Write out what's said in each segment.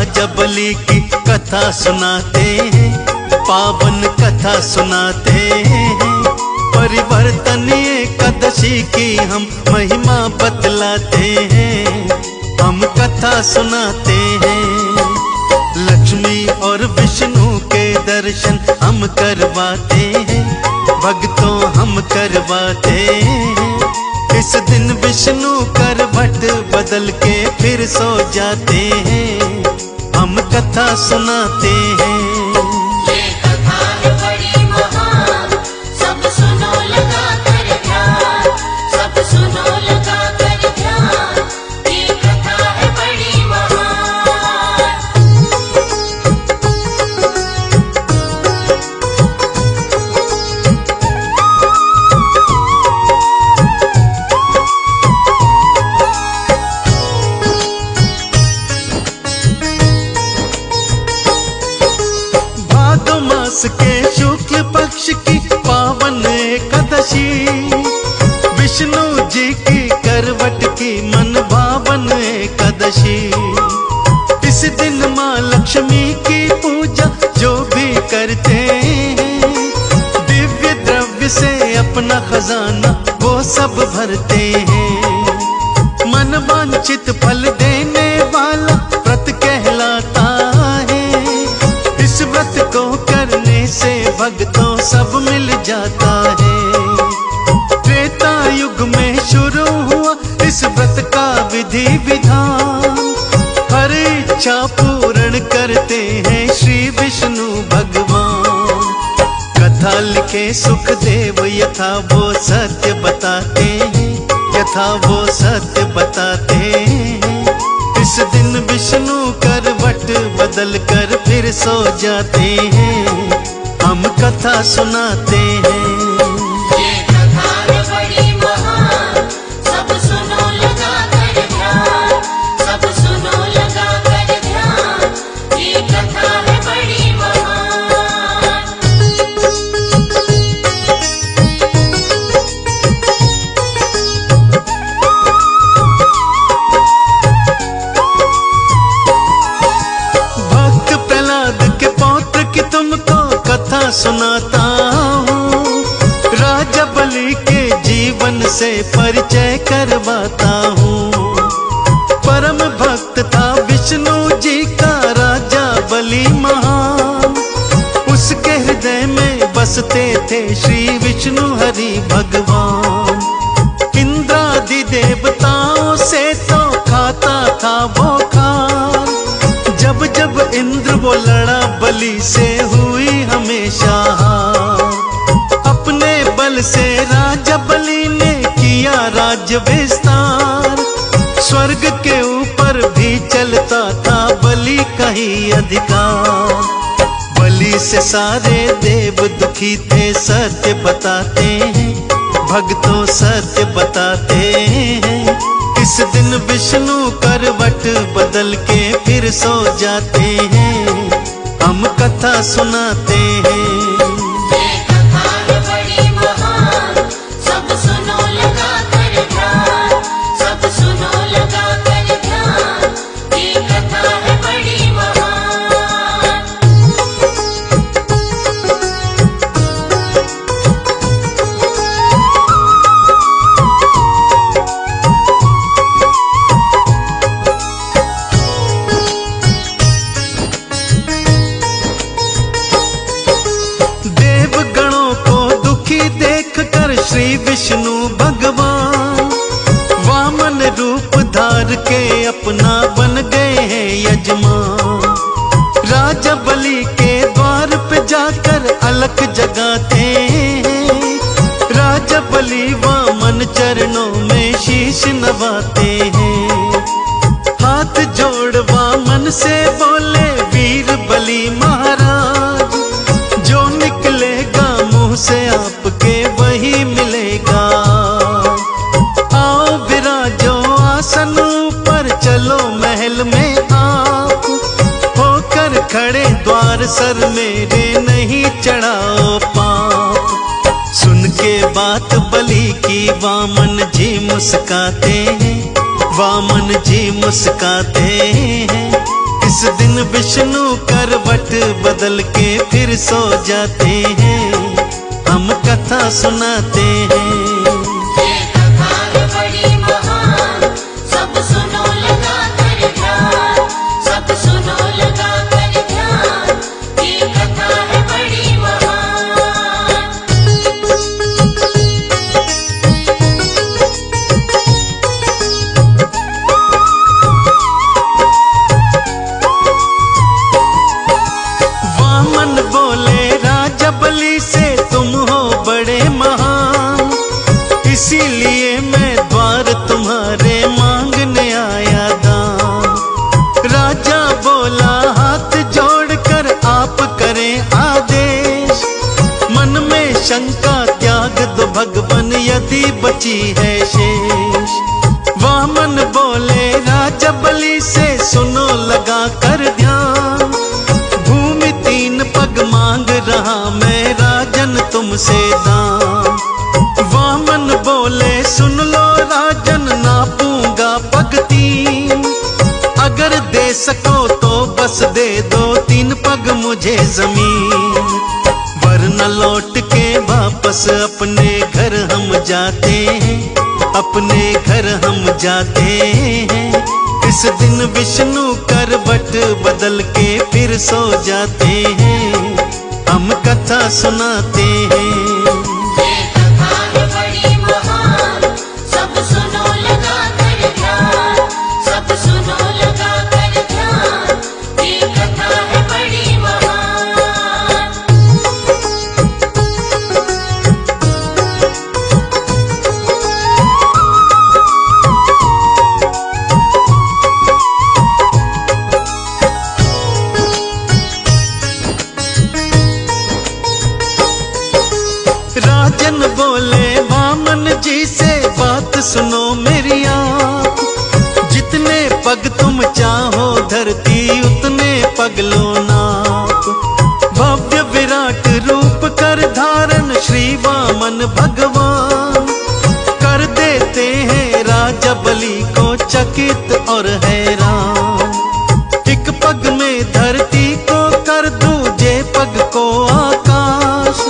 राजा बलि की कथा सुनाते हैं, पावन कथा सुनाते हैं। परिवर्तन एकादशी की हम महिमा बतलाते हैं, हम कथा सुनाते हैं। लक्ष्मी और विष्णु के दर्शन हम करवाते हैं, भक्तों हम करवाते हैं। इस दिन विष्णु करवट बदल के फिर सो जाते हैं, हम कथा सुनाते हैं। ये कथा है बड़ी महान, सब सुनो लगा कर ध्यान, सब सुनो लगा कर ध्यान। ये कथा है बड़ी महान। भादो मास के शुक्ल पक्ष की पावन एकादशी, विष्णु जी की करवट की मन भावन एकादशी। इस दिन माँ लक्ष्मी की पूजा जो भी करते हैं, दिव्य द्रव्य से अपना खजाना वो सब भरते हैं। मन वांछित फल देने वाला व्रत कहलाता है, इस व्रत को करने से भक्तों सब मिल जाता है। त्रेता युग में शुरू हुआ इस व्रत का विधि विधान, हर इच्छा पूर्ण करते हैं श्री विष्णु भगवान। कथा लिखे सुखदेव यथा वो सत्य बताते हैं, यथा वो सत्य बताते हैं। इस दिन विष्णु करवट बदल कर फिर सो जाते हैं, हम कथा सुनाते हैं। ये कथा है बड़ी महान, सब सुनो लगा कर ध्यान, सब सुनो लगा कर ध्यान। ये कथा है बड़ी महान। भक्त प्रहलाद के पौत्र की तुमको कथा सुनाता हूँ, राजा बलि के जीवन से परिचय करवाता हूँ। परम भक्त था विष्णु जी का राजा बलि महान, उसके हृदय में बसते थे श्री विष्णु हरि भगवान। इंद्रादि देवताओं से तो खाता था वो खान, जब जब इंद्र वो लड़ा बलि से हुई हमेशा हार। अपने बल से राजा बलि ने किया राज्य विस्तार, स्वर्ग के ऊपर भी चलता था बलि का ही अधिकार। बलि से सारे देव दुखी थे, सत्य बताते हैं, भक्तों सत्य बताते हैं। इस दिन विष्णु करवट बदल के फिर सो जाते हैं, हम कथा सुनाते हैं। ये कथा है बड़ी महान, सब सुनो लगा कर ध्यान, सब सुनो लगा कर ध्यान। ये कथा है बड़ी महान। देवगणों को दुखी देखकर श्री विष्णु भगवान वामन रूप धार के अपना बन गए हैं यजमान। राजा बलि के द्वार पे जाकर अलख जगाते हैं, राजा बलि वामन चरणों में शीश नवाते हैं। हाथ जोड़ वामन से बोले वीर बलि महाराज, जो निकलेगा मुंह से आपके वही मिलेगा। आओ विराजो आसन पर, चलो महल में आप, होकर खड़े द्वार सर मेरे नहीं चढ़ाओ पाप। सुन के बात बलि की वामन जी मुस्काते हैं, वामन जी मुस्काते हैं। इस इस दिन विष्णु करवट बदल के फिर सो जाते हैं, हम कथा सुनाते हैं। ये कथा है बड़ी महान, सब सुनो लगा कर ध्यान, सब सुनो लगा कर ध्यान, ये कथा है बड़ी महान। वामन बोले राजा बलि से तुम हो बड़े महान, इसीलिए मैं द्वार तुम्हारे मांगने आया दान। राजा बोला हाथ जोड़कर आप करें आदेश, मन में शंका त्याग दो भगवन यदि बची है शेष। वामन बोले राजा बलि से सुनो लगा कर ध्यान, भूमि 3 पग मांग रहा मैं राजन तुमसे दान। वामन बोले सुन लो राजन नापूंगा पग 3, अगर दे सको तो बस दे दो 3 पग मुझे जमीन, वरना लौट के वापस अपने घर हम जाते हैं, अपने घर हम जाते हैं। इस दिन विष्णु करवट बदल के फिर सो जाते हैं, हम कथा सुनाते हैं। ये कथा है बड़ी महान, सब सुनो लगा कर ध्यान, सब सुनो लगा कर ध्यान, ये कथा है बड़ी महान। राजन बोले वामन जी से बात सुनो मेरी आप, जितने पग तुम चाहो धरती उतने पग लो नाप। भव्य विराट रूप कर धारण श्री वामन भगवान, कर देते हैं राजा बलि को चकित और हैरान। एक पग में धरती को कर दूजे पग को आकाश,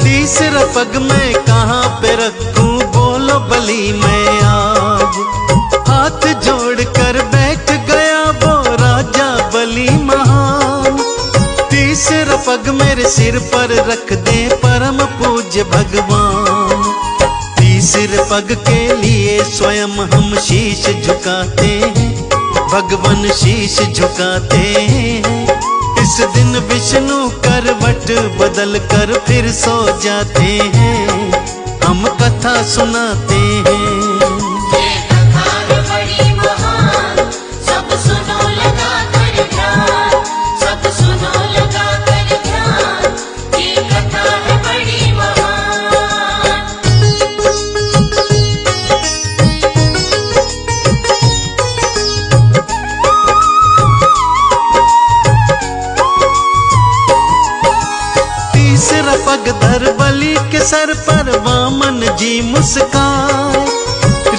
तीसरा पग मैं कहाँ पे रखूं बोलो बलि मैं आज। हाथ जोड़कर बैठ गया वो राजा बलि महान, तीसरा पग मेरे सिर पर रख दे परम पूज्य भगवान। तीसरे पग के लिए स्वयं हम शीश झुकाते हैं, भगवान शीश झुकाते हैं। इस दिन विष्णु करवट बदल कर फिर सो जाते हैं, हम कथा सुनाते हैं। ये कथा है बड़ी महान, सब सुनो लगा कर ध्यान, सब सुनो लगा कर ध्यान, ये कथा है बड़ी महान। तीसरा पग धर बलि के सर पर वामन जी मुस्काए,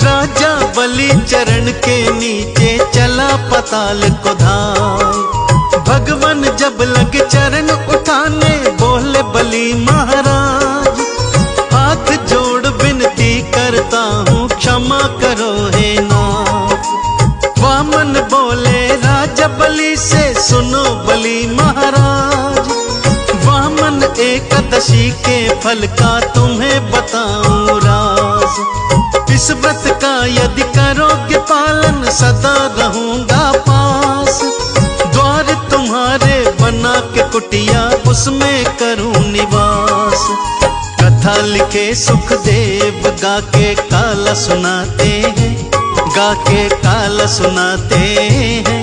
राजा बलि चरण के नीचे चला पताल को धाए। भगवान जब लगे चरण उठाने बोले बलि महाराज, हाथ जोड़ विनती करता हूँ क्षमा करो हे नाथ। वामन बोले राजा बलि से सुनो बलि महाराज, वामन एकादशी के फल का तुम्हें बताऊं राज। इस व्रत का यदि करोगे पालन सदा रहूंगा पास, द्वार तुम्हारे बना के कुटिया उसमें करूं निवास। कथा लिखे सुखदेव गा के काला सुनाते हैं, गा के काला सुनाते हैं।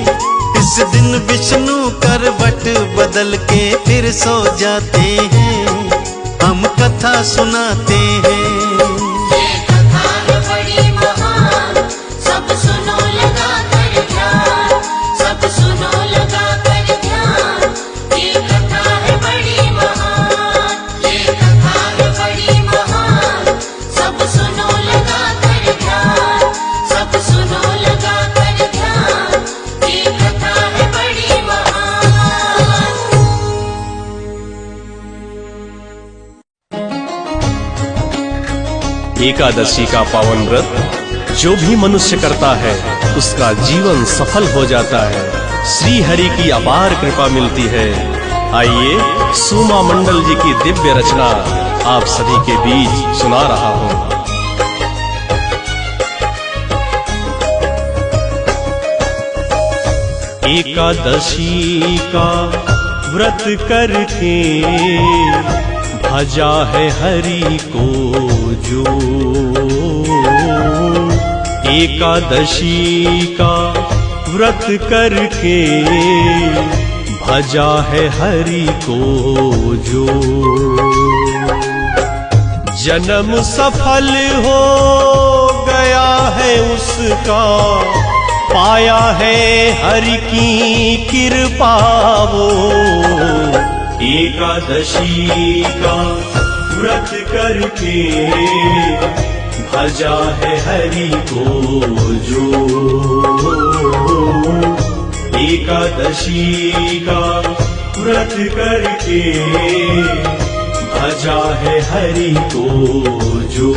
इस दिन विष्णु करवट बदल के फिर सो जाते हैं, हम कथा सुनाते हैं। ये कथा है बड़ी महान, सब सुनो लगा कर ध्यान, सब सुनो लगा कर ध्यान, ये कथा है बड़ी महान। ये कथा है बड़ी महान, सब सुनो लगा कर ध्यान, सब सुनो लगा कर ध्यान, ये कथा है बड़ी एकादशी का पावन व्रत जो भी मनुष्य करता है उसका जीवन सफल हो जाता है। श्री हरि की अपार कृपा मिलती है। आइए सुमा मंडल जी की दिव्य रचना आप सभी के बीच सुना रहा हूँ। एकादशी का व्रत करके भजा है हरि को जो, एकादशी का व्रत करके भजा है हरि को जो, जन्म सफल हो गया है उसका, पाया है हरि की कृपा वो। एकादशी का व्रत करके भजा है हरि को जो, एकादशी का व्रत करके भजा है हरि को जो।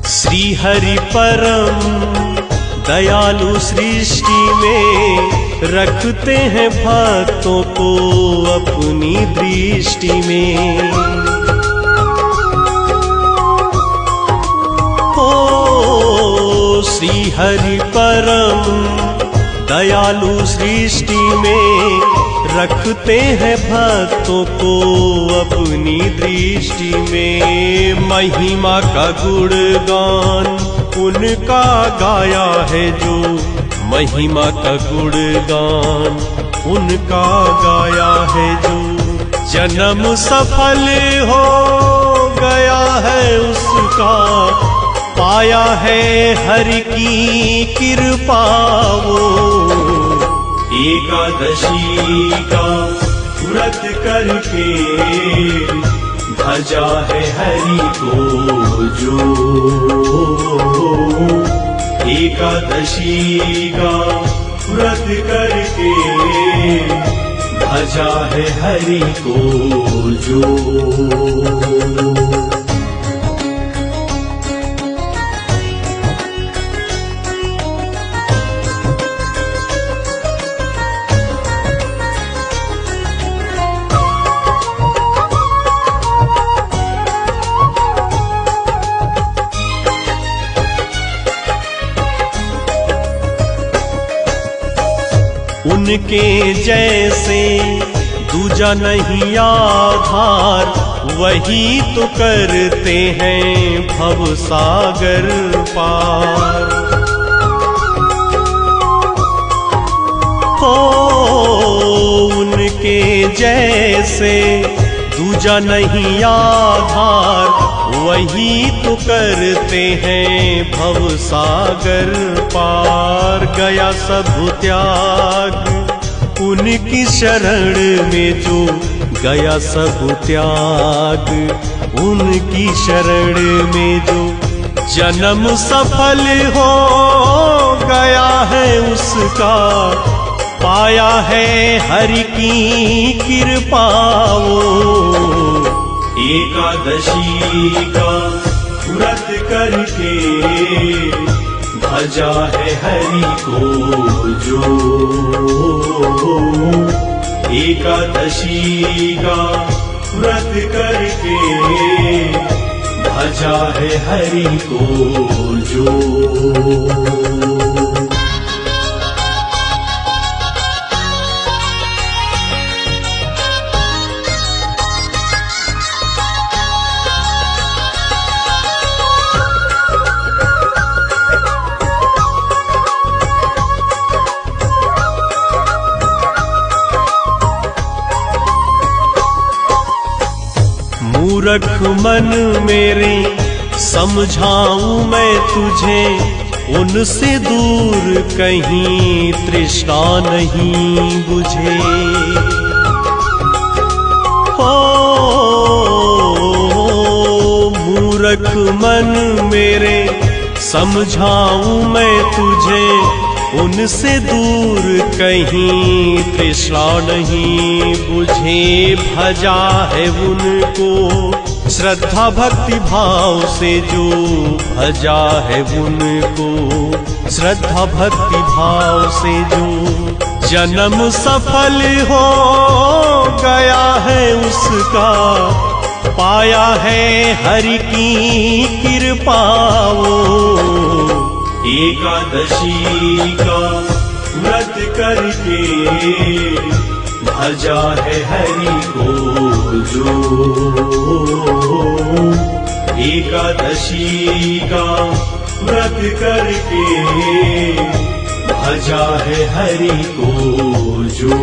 श्री हरि परम दयालु सृष्टि में रखते हैं भक्तों को अपनी दृष्टि में। ओ श्री हरि परम दयालु सृष्टि में रखते हैं भक्तों को अपनी दृष्टि में। महिमा का गुणगान उनका गाया है जो, महिमा का गुणगान उनका गाया है जो, जन्म सफल हो गया है उसका, पाया है हरि की कृपा वो। एकादशी का व्रत करके भजा है हरि को जो, एकादशी का व्रत करके भजा है हरि को जो। उनके जैसे दूजा नहीं आधार, वही तो करते हैं भव सागर पार। हो उनके जैसे दूजा नहीं आधार, वही तो करते हैं भव सागर पार। गया सब त्याग उनकी शरण में जो, गया सब त्याग उनकी शरण में जो, जन्म सफल हो गया है उसका, पाया है हरि की कृपा वो। एकादशी का व्रत करके भजा है हरि को जो, एकादशी का व्रत करके भजा है हरि को जो। मूर्ख मन मेरे समझाऊं मैं तुझे, उनसे दूर कहीं तृष्णा नहीं बुझे। हो मूर्ख मन मेरे समझाऊं मैं तुझे, उनसे दूर कहीं तृष्णा नहीं बुझे। भजा है उनको श्रद्धा भक्ति भाव से, जो भजा है उनको श्रद्धा भक्ति भाव से, जो जन्म सफल हो गया है उसका, पाया है हरि की कृपा वो। एकादशी का व्रत करके भजा है हरि को जो, एकादशी का व्रत करके भजा है हरि को जो।